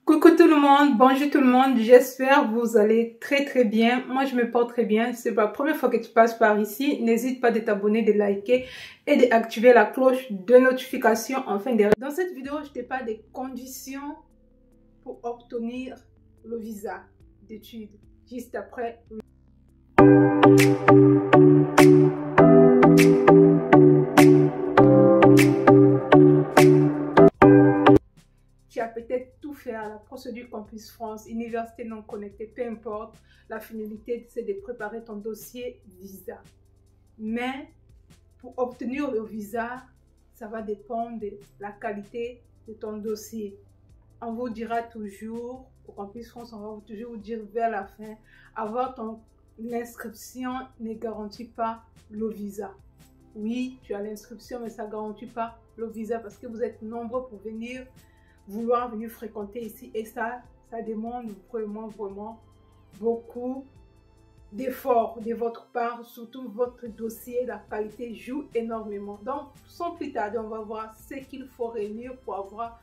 Coucou tout le monde, bonjour tout le monde, j'espère que vous allez très bien. Moi je me porte très bien, c'est la première fois que tu passes par ici. N'hésite pas de t'abonner, de liker et d'activer la cloche de notification afin de... Dans cette vidéo, je te parle des conditions pour obtenir le visa d'études juste après. Tu as peut-être tout fait à la procédure Campus France, université non connectée, peu importe. La finalité, c'est de préparer ton dossier visa. Mais pour obtenir le visa, ça va dépendre de la qualité de ton dossier. On vous dira toujours, au Campus France, on va toujours vous dire vers la fin, avoir l'inscription ne garantit pas le visa. Oui, tu as l'inscription, mais ça ne garantit pas le visa parce que vous êtes nombreux pour vouloir venir fréquenter ici. Et ça demande vraiment beaucoup d'efforts de votre part, surtout votre dossier, la qualité joue énormément. Donc, sans plus tarder, on va voir ce qu'il faut réunir pour avoir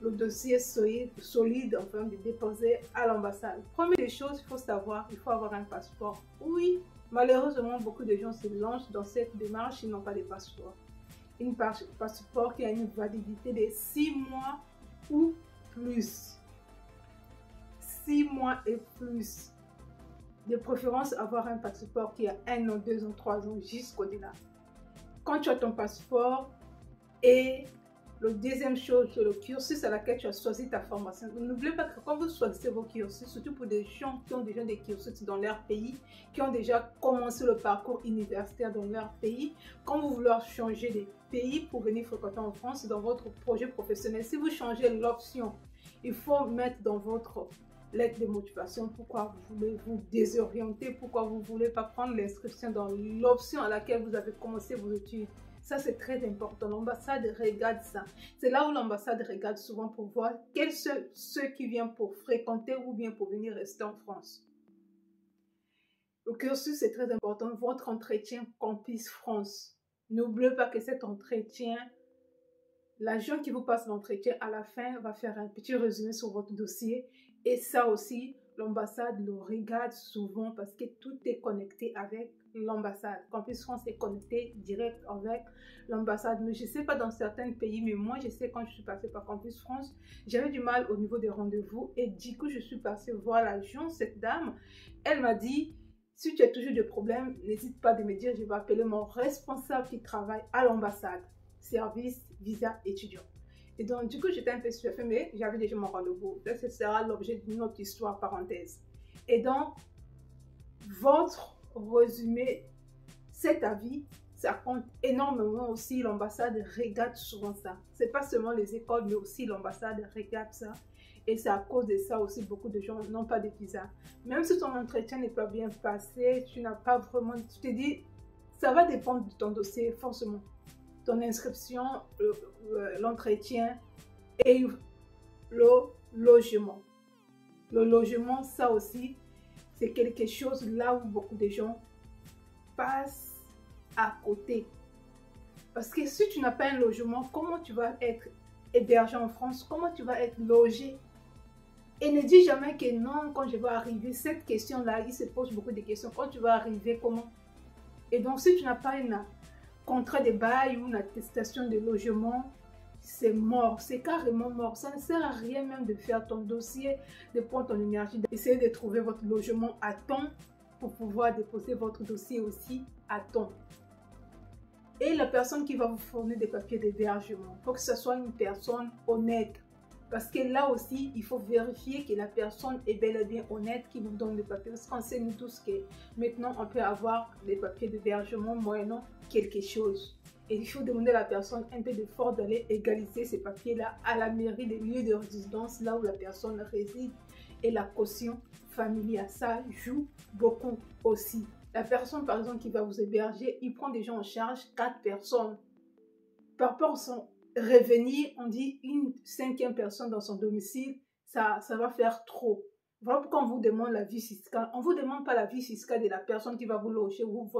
le dossier solide, enfin, de déposer à l'ambassade. Première des choses, il faut savoir, il faut avoir un passeport. Oui, malheureusement, beaucoup de gens se lancent dans cette démarche, ils n'ont pas de passeport. Un passeport qui a une validité de 6 mois ou plus. 6 mois et plus. De préférence, avoir un passeport qui a 1 an, 2 ans, 3 ans, jusqu'au-delà. Quand tu as ton passeport et la deuxième chose, c'est le cursus à laquelle tu as choisi ta formation. N'oubliez pas que quand vous choisissez vos cursus, surtout pour des gens qui ont déjà des cursus dans leur pays, qui ont déjà commencé le parcours universitaire dans leur pays, quand vous voulez changer de pays pour venir fréquenter en France dans votre projet professionnel, si vous changez l'option, il faut mettre dans votre lettre de motivation pourquoi vous voulez vous désorienter, pourquoi vous ne voulez pas prendre l'inscription dans l'option à laquelle vous avez commencé vos études. Ça, c'est très important. L'ambassade regarde ça. C'est là où l'ambassade regarde souvent pour voir quels sont ceux qui viennent pour fréquenter ou bien pour venir rester en France. Le cursus, c'est très important. Votre entretien Campus France. N'oubliez pas que cet entretien, l'agent qui vous passe l'entretien à la fin va faire un petit résumé sur votre dossier. Et ça aussi, l'ambassade le regarde souvent parce que tout est connecté avec l'ambassade. Campus France est connecté direct avec l'ambassade. Mais je ne sais pas dans certains pays, mais moi je sais quand je suis passée par Campus France, j'avais du mal au niveau des rendez-vous. Et du coup, je suis passée voir l'agent, cette dame. Elle m'a dit, si tu as toujours des problèmes, n'hésite pas de me dire, je vais appeler mon responsable qui travaille à l'ambassade. Service visa étudiant. Et donc, du coup, j'étais un peu stupéfaite, mais j'avais déjà mon rendez-vous. Là, ce sera l'objet d'une autre histoire, parenthèse. Et donc, votre résumé, cet avis, ça compte énormément aussi. L'ambassade regarde souvent ça. Ce n'est pas seulement les écoles, mais aussi l'ambassade regarde ça. Et c'est à cause de ça aussi, beaucoup de gens n'ont pas de visa. Même si ton entretien n'est pas bien passé, tu n'as pas vraiment... Tu te dis, ça va dépendre de ton dossier, forcément. Ton inscription, l'entretien et le logement. Le logement, ça aussi, c'est quelque chose là où beaucoup de gens passent à côté. Parce que si tu n'as pas un logement, comment tu vas être hébergé en France? Comment tu vas être logé? Et ne dis jamais que non, quand je vais arriver, cette question-là, il se pose beaucoup de questions. Quand tu vas arriver, comment? Et donc, si tu n'as pas un contrat de bail ou une attestation de logement, c'est mort, c'est carrément mort. Ça ne sert à rien même de faire ton dossier, de prendre ton énergie, d'essayer de trouver votre logement à temps pour pouvoir déposer votre dossier aussi à temps. Et la personne qui va vous fournir des papiers d'hébergement, il faut que ce soit une personne honnête. Parce que là aussi, il faut vérifier que la personne est bel et bien honnête qui vous donne les papiers. Parce qu'on sait nous tous que maintenant, on peut avoir des papiers d'hébergement moyennant quelque chose. Et il faut demander à la personne un peu d'effort d'aller égaliser ces papiers-là à la mairie des lieux de résidence, là où la personne réside. Et la caution familiale, ça joue beaucoup aussi. La personne, par exemple, qui va vous héberger, il prend déjà en charge 4 personnes. Par rapport à son revenu, on dit une 5e personne dans son domicile, ça va faire trop. Voilà pourquoi on vous demande la vie fiscale. On ne vous demande pas la vie fiscale de la personne qui va vous loger ou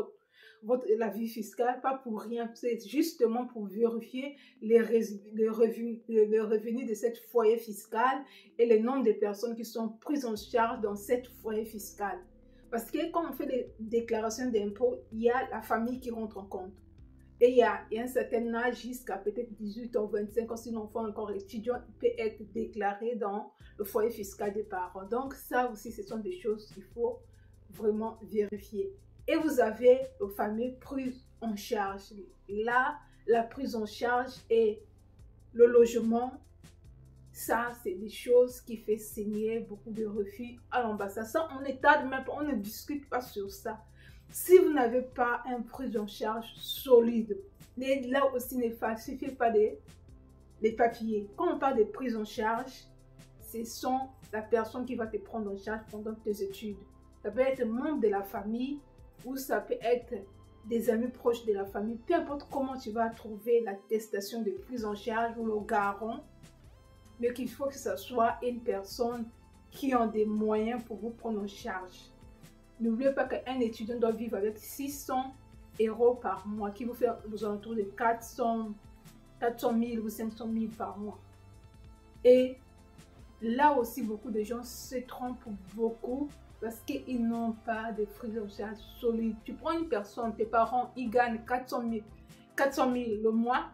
la vie fiscale, pas pour rien, c'est justement pour vérifier les revenus de cette foyer fiscal et le nombre de personnes qui sont prises en charge dans cette foyer fiscale. Parce que quand on fait des déclarations d'impôts, il y a la famille qui rentre en compte. Et il y a un certain âge, jusqu'à peut-être 18 ans, 25 ans, si l'enfant est encore étudiant, il peut être déclaré dans le foyer fiscal des parents. Donc ça aussi, ce sont des choses qu'il faut vraiment vérifier. Et vous avez le fameux prise en charge. Là, la prise en charge et le logement, ça, c'est des choses qui font saigner beaucoup de refus à l'ambassade. Ça, on n'étale même pas, on ne discute pas sur ça. Si vous n'avez pas une prise en charge solide, là aussi ne falsifiez pas les papiers. Quand on parle de prise en charge, ce sont la personne qui va te prendre en charge pendant tes études. Ça peut être un membre de la famille ou ça peut être des amis proches de la famille. Peu importe comment tu vas trouver l'attestation de prise en charge ou le garant, mais qu'il faut que ce soit une personne qui a des moyens pour vous prendre en charge. N'oubliez pas qu'un étudiant doit vivre avec 600 € par mois, qui vous fait aux alentours de 400 000 ou 500 000 par mois. Et là aussi, beaucoup de gens se trompent beaucoup parce qu'ils n'ont pas de prise en charge solide. Tu prends une personne, tes parents, ils gagnent 400 000 le mois,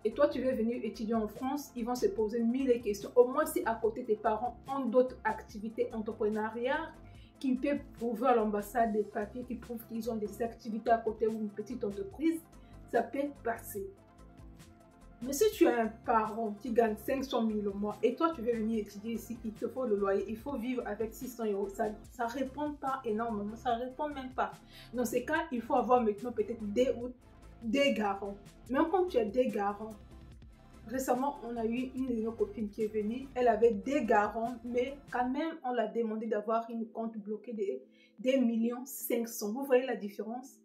et toi, tu veux venir étudier en France, ils vont se poser 1000 questions. Au moins, si à côté, tes parents ont d'autres activités entrepreneuriales, qui peuvent prouver à l'ambassade des papiers qui prouvent qu'ils ont des activités à côté ou une petite entreprise, ça peut passer. Mais si tu as un parent qui gagne 500 000 au mois et toi tu veux venir étudier ici, il te faut le loyer, il faut vivre avec 600 €, ça ne répond pas énormément, ça ne répond même pas. Dans ces cas, il faut avoir maintenant peut-être des garants. Même quand tu as des garants, récemment, on a eu une de nos copines qui est venue, elle avait des garants, mais quand même, on l'a demandé d'avoir une compte bloqué de 2 500 000. Vous voyez la différence?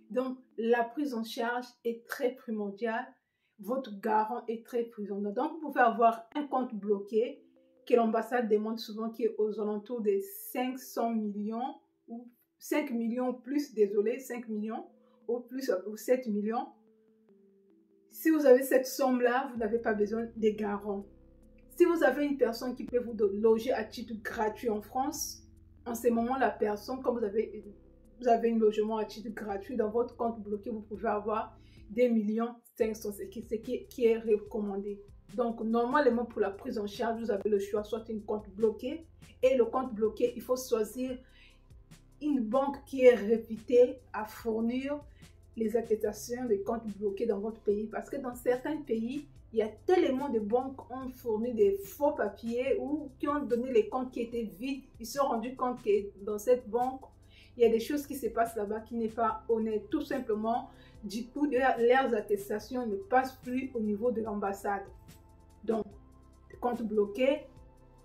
Donc, la prise en charge est très primordiale. Votre garant est très primordial. Donc, vous pouvez avoir un compte bloqué que l'ambassade demande souvent, qui est aux alentours de 500 millions ou 5 millions plus, désolé, 5 millions ou plus, ou 7 millions. Si vous avez cette somme-là, vous n'avez pas besoin de garants. Si vous avez une personne qui peut vous loger à titre gratuit en France, en ce moment, la personne, comme vous avez un logement à titre gratuit dans votre compte bloqué, vous pouvez avoir 2 500 000, ce qui est recommandé. Donc, normalement, pour la prise en charge, vous avez le choix, soit un compte bloqué. Et le compte bloqué, il faut choisir une banque qui est réputée à fournir les attestations des comptes bloqués dans votre pays. Parce que dans certains pays, il y a tellement de banques qui ont fourni des faux papiers ou qui ont donné les comptes qui étaient vides. Ils se sont rendus compte que dans cette banque, il y a des choses qui se passent là-bas qui n'est pas honnête. Tout simplement, du coup, leurs attestations ne passent plus au niveau de l'ambassade. Donc, compte bloqué,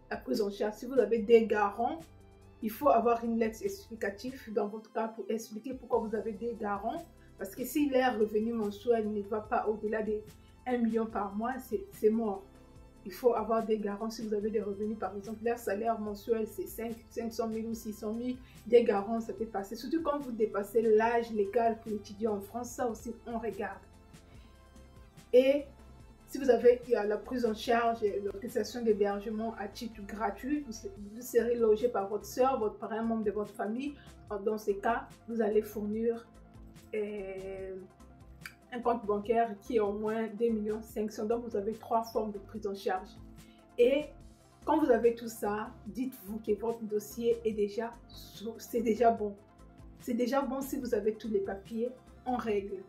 la prise en charge. Si vous avez des garants, il faut avoir une lettre explicative dans votre cas pour expliquer pourquoi vous avez des garants. Parce que si leur revenu mensuel ne va pas au-delà de 1 million par mois, c'est mort. Il faut avoir des garants. Si vous avez des revenus, par exemple, leur salaire mensuel, c'est 500 000 ou 600 000, des garants, ça peut passer. Surtout quand vous dépassez l'âge légal pour étudier en France, ça aussi, on regarde. Et si vous avez la prise en charge et l'autorisation d'hébergement à titre gratuit, vous serez logé par votre soeur, votre parent, un membre de votre famille. Dans ces cas, vous allez fournir un compte bancaire qui est au moins 2 500 000. Donc, vous avez 3 formes de prise en charge. Et quand vous avez tout ça, dites-vous que votre dossier est déjà bon. C'est déjà bon si vous avez tous les papiers en règle.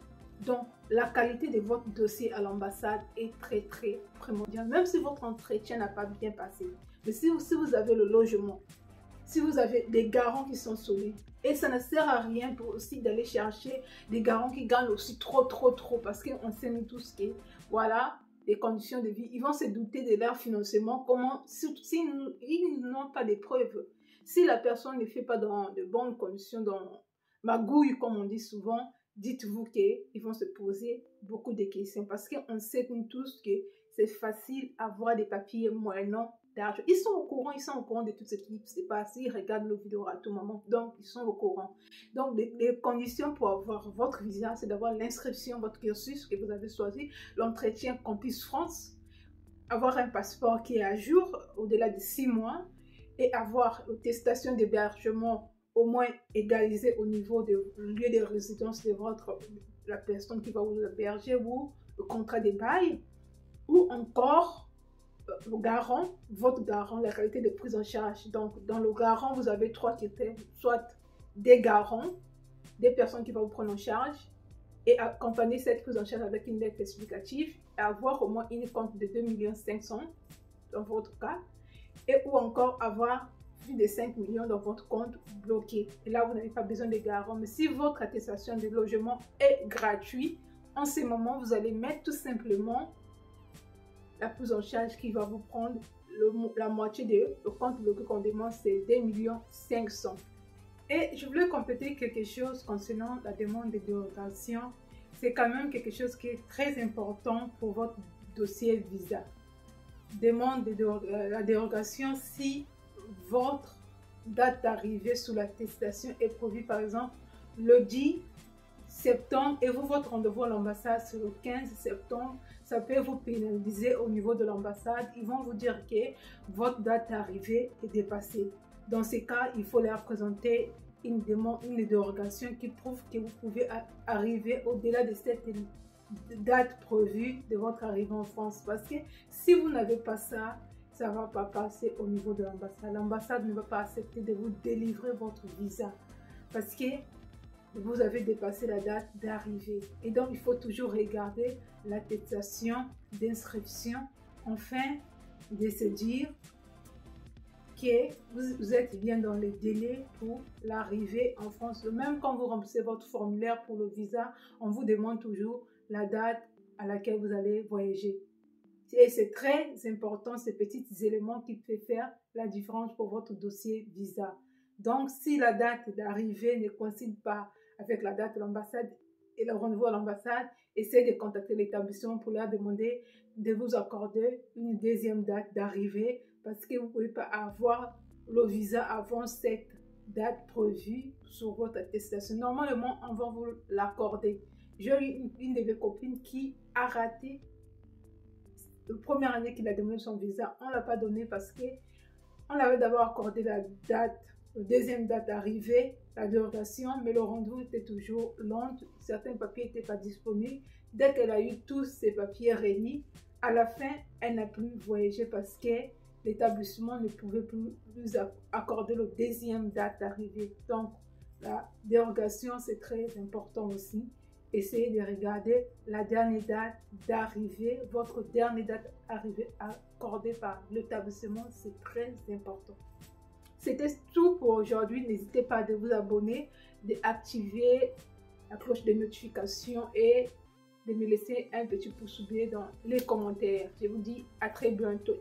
Donc, la qualité de votre dossier à l'ambassade est très, très primordiale. Même si votre entretien n'a pas bien passé. Mais si vous avez le logement, si vous avez des garants qui sont solides, et ça ne sert à rien pour aussi d'aller chercher des garants qui gagnent aussi trop, parce qu'on sait nous tous que, voilà, les conditions de vie, ils vont se douter de leur financement, s'ils n'ont pas de preuves. Si la personne ne fait pas dans de bonnes conditions, dans magouille, comme on dit souvent, dites-vous qu'ils vont se poser beaucoup de questions, parce qu'on sait nous tous que c'est facile à avoir des papiers moyennant d'argent. Ils sont au courant de tout ce qui se passe. Ils regardent nos vidéos à tout moment, donc ils sont au courant. Donc les conditions pour avoir votre visa, c'est d'avoir l'inscription, votre cursus que vous avez choisi, l'entretien Campus France, avoir un passeport qui est à jour au-delà de 6 mois et avoir l'attestation d'hébergement au moins égalisée au niveau du lieu de résidence de la personne qui va vous héberger ou le contrat de bail, ou encore le garant, votre garant, la qualité de prise en charge. Donc, dans le garant, vous avez 3 critères, soit des garants, des personnes qui vont vous prendre en charge, et accompagner cette prise en charge avec une lettre explicative, et avoir au moins une compte de 2,5 millions dans votre cas, et ou encore avoir plus de 5 millions dans votre compte bloqué. Et là, vous n'avez pas besoin de garant. Mais si votre attestation de logement est gratuite, en ce moment, vous allez mettre tout simplement la prise en charge qui va vous prendre la moitié de le compte bloqué qu'on demande, c'est 2,5 millions. Et je voulais compléter quelque chose concernant la demande de dérogation. C'est quand même quelque chose qui est très important pour votre dossier visa. Demande la dérogation si votre date d'arrivée sous l'attestation est prévue par exemple le 10 septembre et votre rendez-vous à l'ambassade c'est le 15 septembre. Ça peut vous pénaliser au niveau de l'ambassade. Ils vont vous dire que votre date d'arrivée est dépassée. Dans ces cas, il faut leur présenter une dérogation qui prouve que vous pouvez arriver au-delà de cette date prévue de votre arrivée en France. Parce que si vous n'avez pas ça, ça ne va pas passer au niveau de l'ambassade. L'ambassade ne va pas accepter de vous délivrer votre visa parce que vous avez dépassé la date d'arrivée. Et donc, il faut toujours regarder l'attestation d'inscription afin de se dire que vous êtes bien dans les délais pour l'arrivée en France. Même quand vous remplissez votre formulaire pour le visa, on vous demande toujours la date à laquelle vous allez voyager. Et c'est très important, ces petits éléments qui peuvent faire la différence pour votre dossier visa. Donc, si la date d'arrivée ne coïncide pas avec la date de l'ambassade et le rendez-vous à l'ambassade, essayez de contacter l'établissement pour leur demander de vous accorder une deuxième date d'arrivée parce que vous ne pouvez pas avoir le visa avant cette date prévue sur votre attestation. Normalement, on va vous l'accorder. J'ai eu une de mes copines qui a raté la première année qu'il a demandé son visa. On ne l'a pas donné parce qu'on l'avait d'abord accordé la deuxième date d'arrivée, la dérogation, mais le rendez-vous était toujours long. Certains papiers n'étaient pas disponibles. Dès qu'elle a eu tous ses papiers réunis, à la fin, elle n'a plus voyagé parce que l'établissement ne pouvait plus accorder la deuxième date d'arrivée. Donc, la dérogation, c'est très important aussi. Essayez de regarder la dernière date d'arrivée, votre dernière date d'arrivée accordée par l'établissement, c'est très important. C'était tout pour aujourd'hui. N'hésitez pas à vous abonner, d'activer la cloche de notification et de me laisser un petit pouce bleu dans les commentaires. Je vous dis à très bientôt.